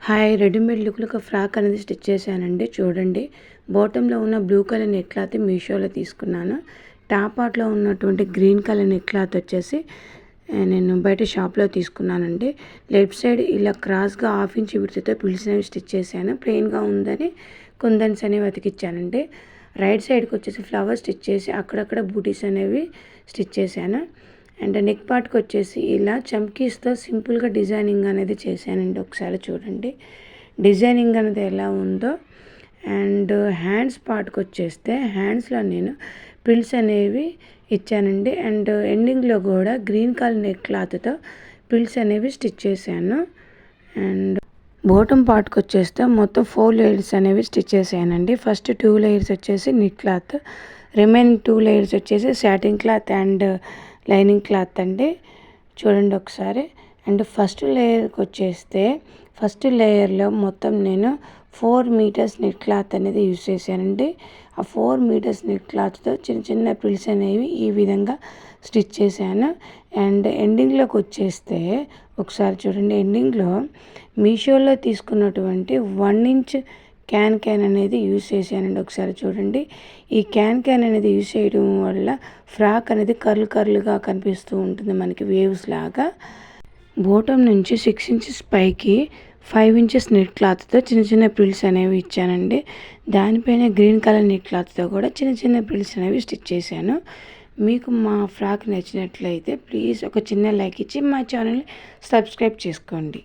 Hi, readymade లుక్‌లో ఒక frock అనేది స్టిచ్ చేశానండి. చూడండి, బాటమ్‌లో ఉన్న బ్లూ కలర్ నెట్ క్లాత్ మీషోలో తీసుకున్నాను. టాప్ పార్ట్‌లో ఉన్నటువంటి గ్రీన్ కలర్ నెట్ క్లాత్ వచ్చేసి నేను బయట షాప్‌లో తీసుకున్నానండి. లెఫ్ట్ సైడ్ ఇలా క్రాస్‌గా హాఫ్ ఇంచ్ విడ్త్‌తో ప్రిల్స్ అనేవి స్టిచ్ చేశాను. ప్లెయిన్‌గా ఉందని కుందన్స్ అనేవి అతికిచ్చానండి. రైట్ సైడ్కి వచ్చేసి ఫ్లవర్ స్టిచ్ చేసి అక్కడక్కడ బూటీస్ అనేవి స్టిచ్ చేశాను. అండ్ నెక్ పార్ట్కి వచ్చేసి ఇలా చమ్కీస్తో సింపుల్గా డిజైనింగ్ అనేది చేశానండి. ఒకసారి చూడండి డిజైనింగ్ అనేది ఎలా ఉందో. అండ్ హ్యాండ్స్ పార్ట్కి వచ్చేస్తే హ్యాండ్స్లో నేను ప్రిల్స్ అనేవి ఇచ్చానండి. అండ్ ఎండింగ్లో కూడా గ్రీన్ కలర్ నెక్ క్లాత్తో ప్రిల్స్ అనేవి స్టిచ్ చేశాను. అండ్ బాటమ్ పార్ట్కి వచ్చేస్తే మొత్తం 4 లేయర్స్ అనేవి స్టిచ్ చేశానండి. ఫస్ట్ 2 లేయర్స్ వచ్చేసి నిట్ క్లాత్, రిమైనింగ్ 2 లేయర్స్ వచ్చేసి satin cloth and lining cloth అండి. చూడండి ఒకసారి. అండ్ ఫస్ట్ లేయర్కి వచ్చేస్తే ఫస్ట్ లేయర్లో మొత్తం నేను 4 మీటర్స్ నెట్ క్లాత్ అనేది యూజ్ చేశానండి. ఆ 4 మీటర్స్ నెట్ క్లాత్తో చిన్న చిన్న ప్రిల్స్ అనేవి ఈ విధంగా స్టిచ్ చేశాను. అండ్ ఎండింగ్లోకి వచ్చేస్తే ఒకసారి చూడండి, ఎండింగ్లో మీషోలో తీసుకున్నటువంటి 1 ఇంచ్ క్యాన్ అనేది యూజ్ చేశానండి. ఒకసారి చూడండి, ఈ క్యాన్ అనేది యూజ్ చేయడం వల్ల ఫ్రాక్ అనేది కర్లుగా కనిపిస్తూ ఉంటుంది మనకి, వేవ్స్ లాగా. బాటమ్ నుంచి 6 ఇంచెస్ పైకి 5 ఇంచెస్ నెట్ క్లాత్తో చిన్న చిన్న ప్రిల్స్ అనేవి ఇచ్చానండి. దానిపైన గ్రీన్ కలర్ నెట్ క్లాత్తో కూడా చిన్న చిన్న ప్రిల్స్ అనేవి స్టిచ్ చేశాను. మీకు మా ఫ్రాక్ నచ్చినట్లయితే ప్లీజ్ ఒక చిన్న లైక్ ఇచ్చి మా ఛానల్ని సబ్స్క్రైబ్ చేసుకోండి.